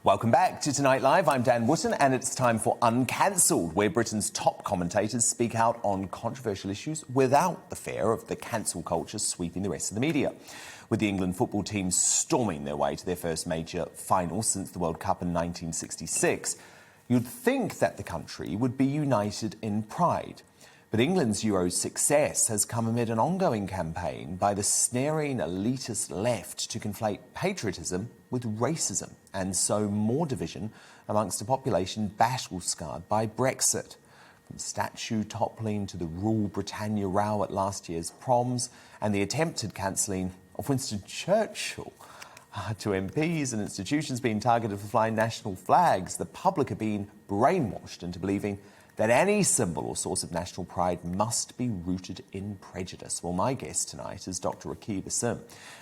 Welcome back to Tonight Live. I'm Dan Wootton, and it's time for Uncancelled, where Britain's top commentators speak out on controversial issues without the fear of the cancel culture sweeping the rest of the media. With the England football team storming their way to their first major final since the World Cup in 1966, you'd think that the country would be united in pride. But England's Euro success has come amid an ongoing campaign by the sneering elitist left to conflate patriotism with racism, and sow more division amongst a population battle-scarred by Brexit. From statue toppling to the Rule Britannia row at last year's proms and the attempted cancelling of Winston Churchill, to MPs and institutions being targeted for flying national flags, the public are being brainwashed into believing that any symbol or source of national pride must be rooted in prejudice. Well, my guest tonight is Dr Rakib Ehsan,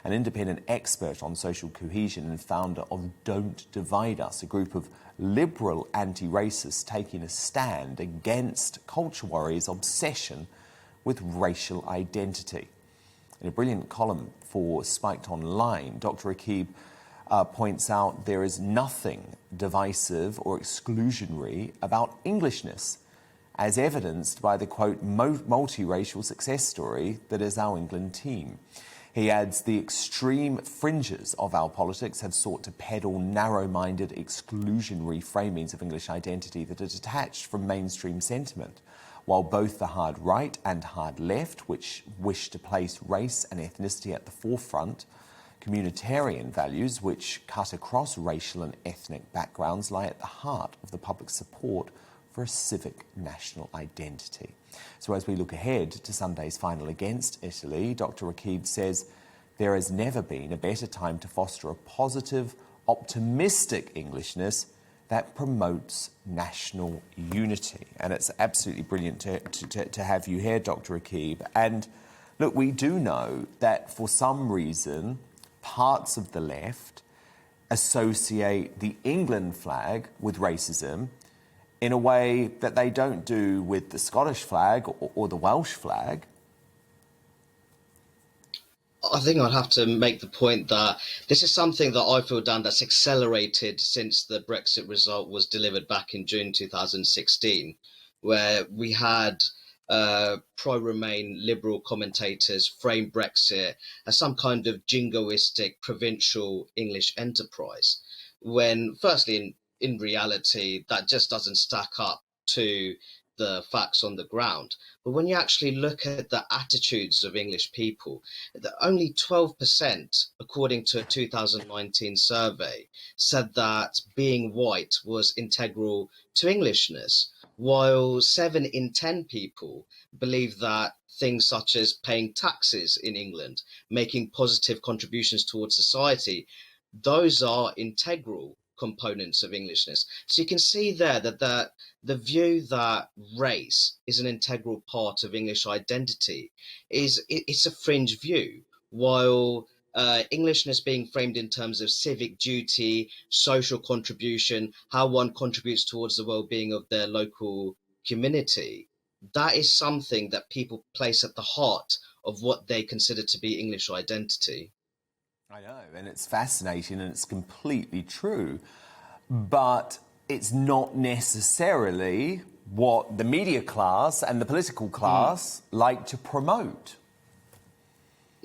an independent expert on social cohesion and founder of Don't Divide Us, a group of liberal anti-racists taking a stand against culture warriors' obsession with racial identity. In a brilliant column for Spiked Online, Dr Rakib points out there is nothing divisive or exclusionary about Englishness, as evidenced by the, quote, multiracial success story that is our England team. He adds the extreme fringes of our politics have sought to peddle narrow-minded, exclusionary framings of English identity that are detached from mainstream sentiment, while both the hard right and hard left, which wish to place race and ethnicity at the forefront, communitarian values which cut across racial and ethnic backgrounds lie at the heart of the public support for a civic national identity. So as we look ahead to Sunday's final against Italy, Dr Rakib says there has never been a better time to foster a positive, optimistic Englishness that promotes national unity. And it's absolutely brilliant to have you here, Dr Rakib. And look, we do know that for some reason, parts of the left associate the England flag with racism in a way that they don't do with the Scottish flag or the Welsh flag. I think I'd have to make the point that this is something that I feel, Dan, that's accelerated since the Brexit result was delivered back in June 2016, where we had pro-Remain liberal commentators frame Brexit as some kind of jingoistic provincial English enterprise, when firstly, in reality, that just doesn't stack up to the facts on the ground. But when you actually look at the attitudes of English people, only 12%, according to a 2019 survey, said that being white was integral to Englishness, while 7 in 10 people believe that things such as paying taxes in England, making positive contributions towards society, those are integral components of Englishness. So you can see there that the view that race is an integral part of English identity it's a fringe view, while Englishness being framed in terms of civic duty, social contribution, how one contributes towards the well-being of their local community, that is something that people place at the heart of what they consider to be English identity. I know, and it's fascinating and it's completely true, but it's not necessarily what the media class and the political class like to promote.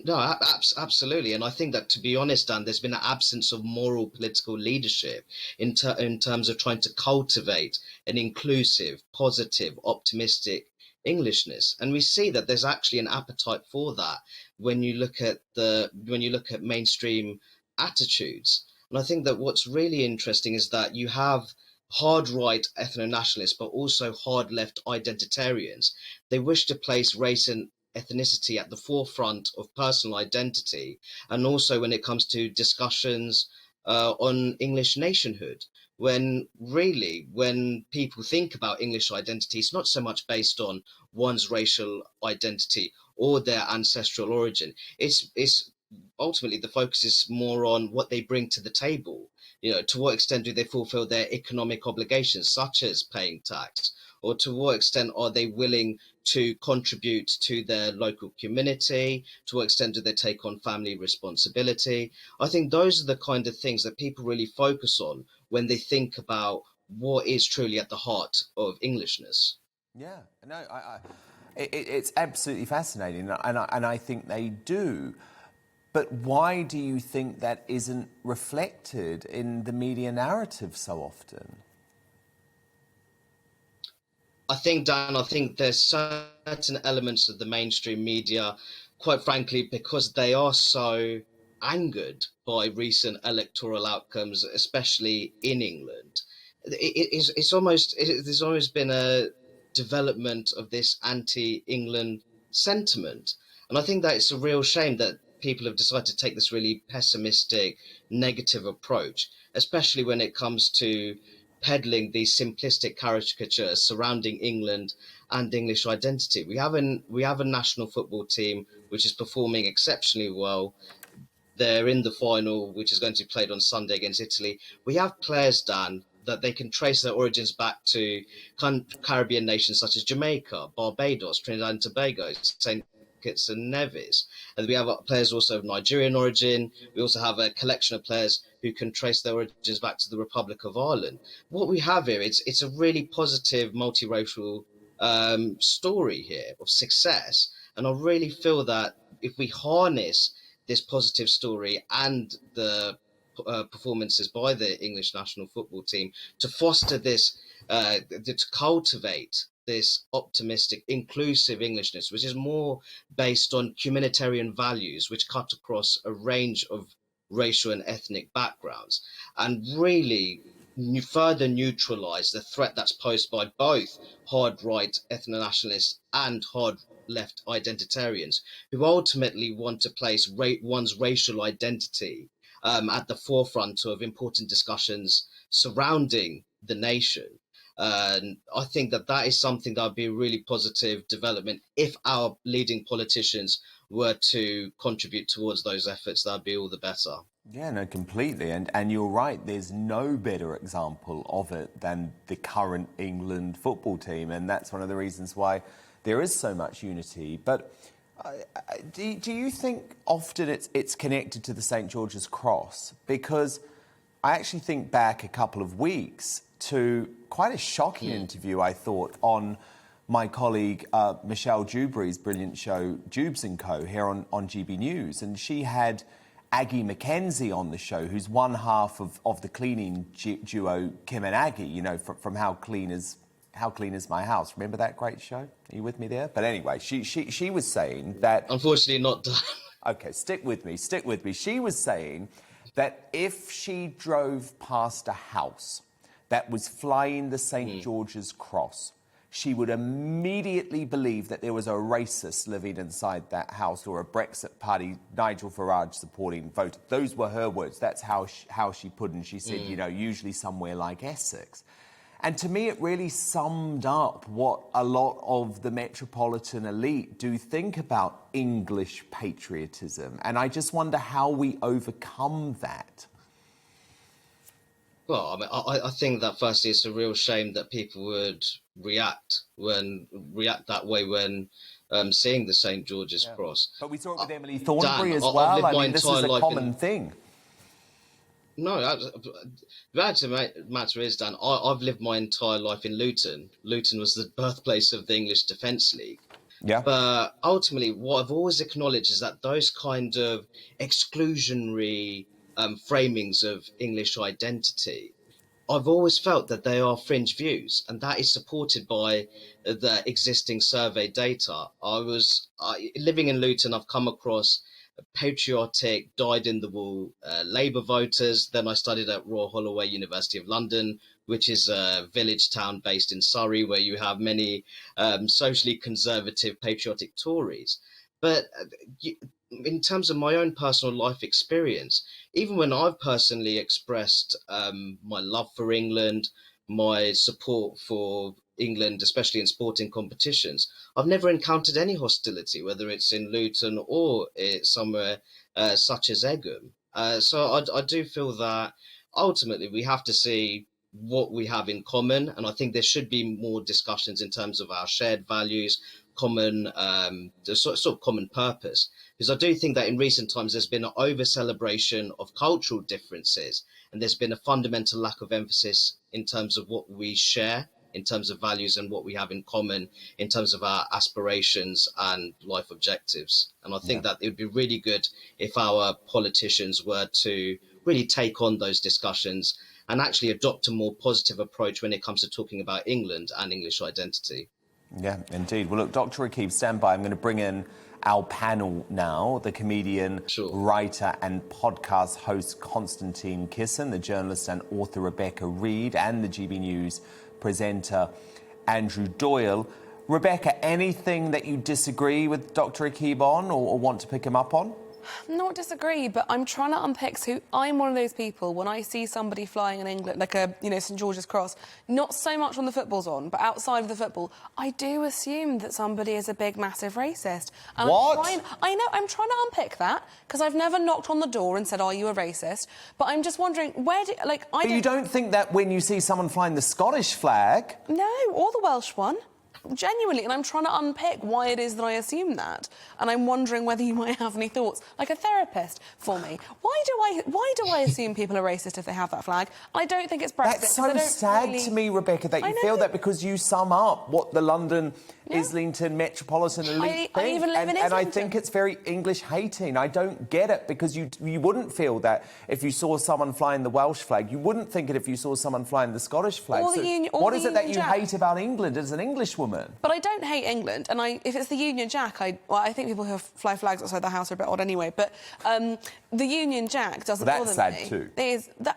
No, absolutely. And I think that, to be honest, Dan, there's been an absence of moral political leadership in terms of trying to cultivate an inclusive, positive, optimistic Englishness. And we see that there's actually an appetite for that when you look at mainstream attitudes. And I think that what's really interesting is that you have hard right ethno-nationalists, but also hard left identitarians. They wish to place race and ethnicity at the forefront of personal identity, and also when it comes to discussions on English nationhood, when really, when people think about English identity, it's not so much based on one's racial identity or their ancestral origin. It's ultimately the focus is more on what they bring to the table. You know, to what extent do they fulfill their economic obligations, such as paying tax, or to what extent are they willing to contribute to their local community? To what extent do they take on family responsibility? I think those are the kind of things that people really focus on when they think about what is truly at the heart of Englishness. Yeah, no, it's absolutely fascinating, and I think they do. But why do you think that isn't reflected in the media narrative so often? I think there's certain elements of the mainstream media, quite frankly, because they are so angered by recent electoral outcomes, especially in England. There's almost been a development of this anti-England sentiment, and I think that it's a real shame that people have decided to take this really pessimistic, negative approach, especially when it comes to peddling these simplistic caricatures surrounding England and English identity. We have a national football team which is performing exceptionally well. They're in the final, which is going to be played on Sunday against Italy. We have players, Dan, that they can trace their origins back to Caribbean nations such as Jamaica, Barbados, Trinidad and Tobago, St. Kitts and Nevis. And we have players also of Nigerian origin. We also have a collection of players who can trace their origins back to the Republic of Ireland. What we have here, it's a really positive multiracial story here of success. And I really feel that if we harness this positive story and the performances by the English national football team to foster this, to cultivate this optimistic, inclusive Englishness, which is more based on humanitarian values, which cut across a range of racial and ethnic backgrounds, and really further neutralize the threat that's posed by both hard right ethno-nationalists and hard left identitarians who ultimately want to place one's racial identity at the forefront of important discussions surrounding the nation. And I think that that is something that would be a really positive development if our leading politicians were to contribute towards those efforts. That'd be all the better. Yeah, no, completely. And you're right, there's no better example of it than the current England football team. And that's one of the reasons why there is so much unity. But do you think often it's connected to the St. George's Cross? Because I actually think back a couple of weeks to quite a shocking interview, I thought, on my colleague Michelle Dewberry's brilliant show, Jubes & Co, here on GBNews. And she had Aggie Mackenzie on the show, who's one half of the cleaning duo Kim and Aggie, you know, from How Clean Is My House. Remember that great show? Are you with me there? But anyway, she was saying that... Unfortunately not done. Okay, stick with me. She was saying that if she drove past a house that was flying the St. George's Cross, she would immediately believe that there was a racist living inside that house or a Brexit Party, Nigel Farage supporting voter. Those were her words. That's how she put it. And she said, you know, usually somewhere like Essex. And to me, it really summed up what a lot of the metropolitan elite do think about English patriotism. And I just wonder how we overcome that. Well, I mean, I think that firstly, it's a real shame that people would react that way when seeing the St. George's Cross. But we saw it with Emily Thornberry Dan, as well. I I mean, mean, this is a common thing. No, the fact of the matter is, Dan, I've lived my entire life in Luton. Luton was the birthplace of the English Defence League. Yeah. But ultimately, what I've always acknowledged is that those kind of exclusionary framings of English identity, I've always felt that they are fringe views, and that is supported by the existing survey data. Living in Luton, I've come across patriotic, dyed-in-the-wool Labour voters. Then I studied at Royal Holloway, University of London, which is a village town based in Surrey, where you have many socially conservative, patriotic Tories. But in terms of my own personal life experience, even when I've personally expressed my love for England, my support for England, especially in sporting competitions, I've never encountered any hostility, whether it's in Luton or somewhere such as Egham. So I do feel that ultimately we have to see what we have in common, and I think there should be more discussions in terms of our shared values, common, the sort of common purpose. Because I do think that in recent times there's been an over-celebration of cultural differences, and there's been a fundamental lack of emphasis in terms of what we share, in terms of values and what we have in common, in terms of our aspirations and life objectives. And I think that it would be really good if our politicians were to really take on those discussions and actually adopt a more positive approach when it comes to talking about England and English identity. Yeah, indeed. Well, look, Dr Rakib, stand by. I'm going to bring in our panel now, the comedian, writer and podcast host Konstantin Kisin, the journalist and author Rebecca Reed, and the GB News presenter Andrew Doyle. Rebecca, anything that you disagree with Dr Rakib on or want to pick him up on? Not disagree, but I'm trying to unpick who I'm one of those people when I see somebody flying in England, like a, St George's Cross, not so much when the football's on, but outside of the football, I do assume that somebody is a big, massive racist. And what? I'm trying to unpick that, because I've never knocked on the door and said, are you a racist? But I'm just wondering, But you don't think that when you see someone flying the Scottish flag? No, or the Welsh one. Genuinely, and I'm trying to unpick why it is that I assume that, and I'm wondering whether you might have any thoughts, like a therapist for me. Why do I assume people are racist if they have that flag? I don't think it's Brexit. That's so sad to me, Rebecca, that you feel that because you sum up what the London, Islington, metropolitan elite think. I even live in Islington. And I think it's very English-hating. I don't get it, because you wouldn't feel that if you saw someone flying the Welsh flag. You wouldn't think it if you saw someone flying the Scottish flag. What is it that you hate about England as an Englishwoman? But I don't hate England, and if it's the Union Jack, I think people who fly flags outside the house are a bit odd anyway, but the Union Jack doesn't bother me. That's sad too.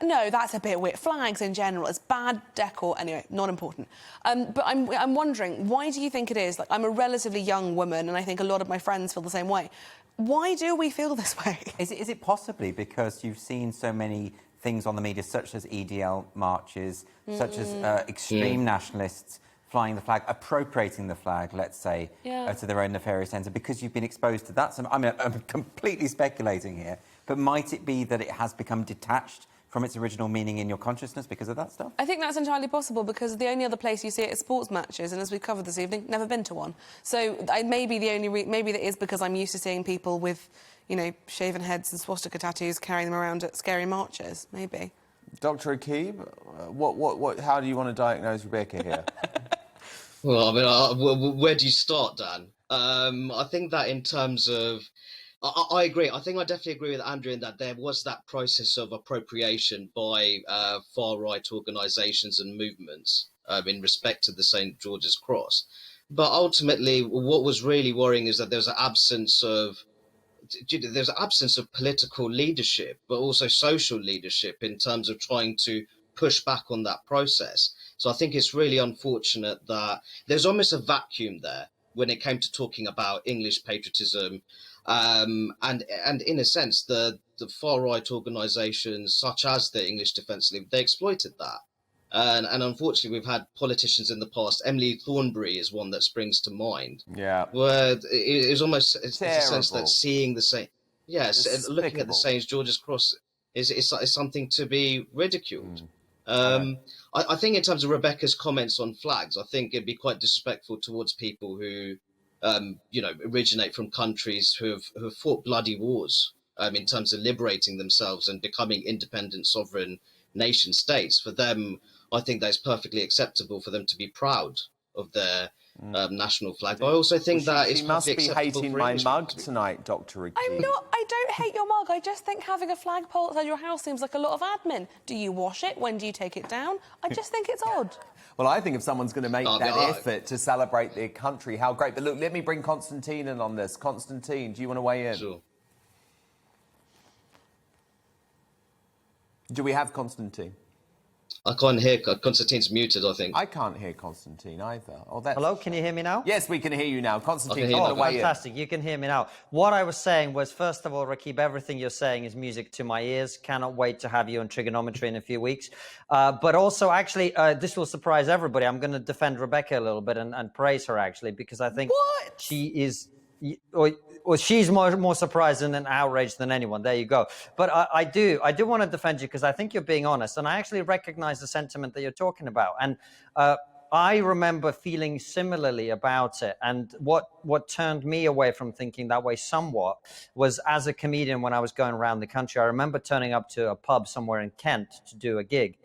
No, that's a bit weird. Flags in general, it's bad decor. Anyway, not important. But I'm wondering, why do you think it is? Like, I'm a relatively young woman, and I think a lot of my friends feel the same way. Why do we feel this way? Is it possibly because you've seen so many things on the media, such as EDL marches, such as extreme nationalists flying the flag, appropriating the flag, let's say, to their own nefarious ends, and because you've been exposed to that? I mean, I'm completely speculating here, but might it be that it has become detached from its original meaning in your consciousness because of that stuff? I think that's entirely possible, because the only other place you see it is sports matches, and as we've covered this evening, never been to one. So maybe that is because I'm used to seeing people with, shaven heads and swastika tattoos carrying them around at scary marches, maybe. Dr Rakib, how do you want to diagnose Rebecca here? Well, I mean, where do you start, Dan? I think that in terms of... I agree. I think I definitely agree with Andrew in that there was that process of appropriation by far-right organisations and movements in respect to the St George's Cross. But ultimately, what was really worrying is that there's an absence of political leadership, but also social leadership in terms of trying to push back on that process. So I think it's really unfortunate that there's almost a vacuum there when it came to talking about English patriotism. And in a sense, the far-right organisations, such as the English Defence League, they exploited that. And unfortunately, we've had politicians in the past. Emily Thornberry is one that springs to mind. Yeah. Where it's almost it's a sense that seeing the same... Yes, looking at the St George's Cross is something to be ridiculed. I think in terms of Rebecca's comments on flags, I think it'd be quite disrespectful towards people who, originate from countries who have fought bloody wars in terms of liberating themselves and becoming independent, sovereign nation states. For them, I think that's perfectly acceptable for them to be proud of their national flag. But I also think that it's perfectly acceptable. You must be hating my mug tonight, Dr Rakib. I'm not. I don't hate your mug. I just think having a flagpole outside your house seems like a lot of admin. Do you wash it? When do you take it down? I just think it's odd. Well, I think if someone's going to make that effort to celebrate their country, how great. But look, let me bring Konstantin in on this. Konstantin, do you want to weigh in? Sure. Do we have Konstantin? I can't hear. Konstantin's muted, I think. I can't hear Konstantin either. Hello, can you hear me now? Yes, we can hear you now. Konstantin, you want to weigh in? Fantastic, you can hear me now. What I was saying was, first of all, Rakib, everything you're saying is music to my ears. Cannot wait to have you on trigonometry in a few weeks. But also, actually, this will surprise everybody. I'm going to defend Rebecca a little bit and praise her, actually, because I think she is... Or she's more surprised and outraged than anyone. There you go. But I do want to defend you because I think you're being honest, and I actually recognise the sentiment that you're talking about. And I remember feeling similarly about it. And what turned me away from thinking that way somewhat was, as a comedian, when I was going around the country, I remember turning up to a pub somewhere in Kent to do a gig.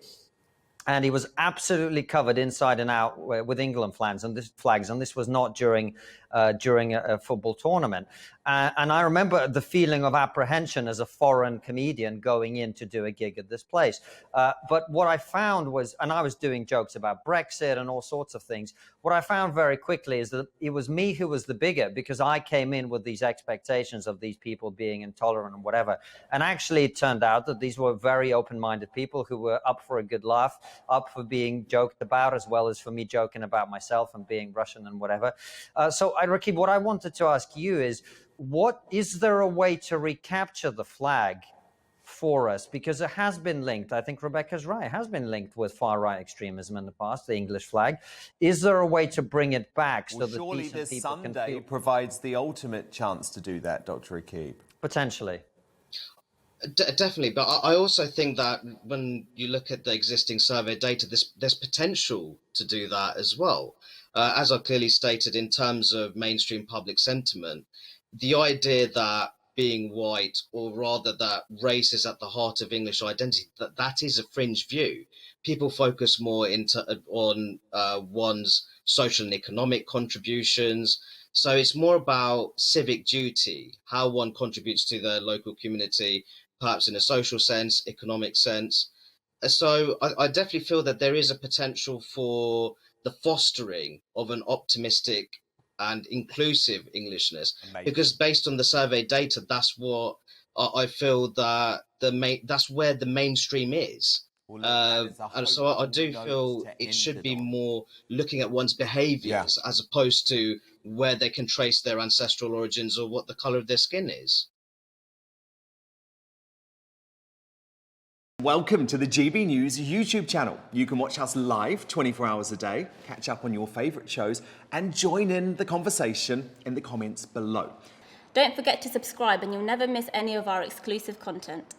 And he was absolutely covered inside and out with England flags, and this was not during a football tournament. And I remember the feeling of apprehension as a foreign comedian going in to do a gig at this place. But what I found was, and I was doing jokes about Brexit and all sorts of things, what I found very quickly is that it was me who was the bigger, because I came in with these expectations of these people being intolerant and whatever. And actually it turned out that these were very open-minded people who were up for a good laugh, up for being joked about, as well as for me joking about myself and being Russian and whatever. So, Rakib, what I wanted to ask you is, is there a way to recapture the flag for us? Because it has been linked, I think Rebecca's right, it has been linked with far-right extremism in the past, the English flag. Is there a way to bring it back so that surely decent this people Sunday can feel... provides the ultimate chance to do that, Dr. Rakib? Potentially. Definitely, but I also think that when you look at the existing survey data, there's potential to do that as well. As I clearly stated, in terms of mainstream public sentiment, the idea that being white, or rather that race is at the heart of English identity, that is a fringe view. People focus more on one's social and economic contributions. So it's more about civic duty, how one contributes to the local community, perhaps in a social sense, economic sense. So I definitely feel that there is a potential for the fostering of an optimistic and inclusive Englishness. Amazing. Because based on the survey data, that's what I feel that that's where the mainstream is. Well, And so I do feel it should be more looking at one's behaviours, as opposed to where they can trace their ancestral origins or what the colour of their skin is. Welcome to the GB News YouTube channel. You can watch us live 24 hours a day, catch up on your favourite shows, and join in the conversation in the comments below. Don't forget to subscribe and you'll never miss any of our exclusive content.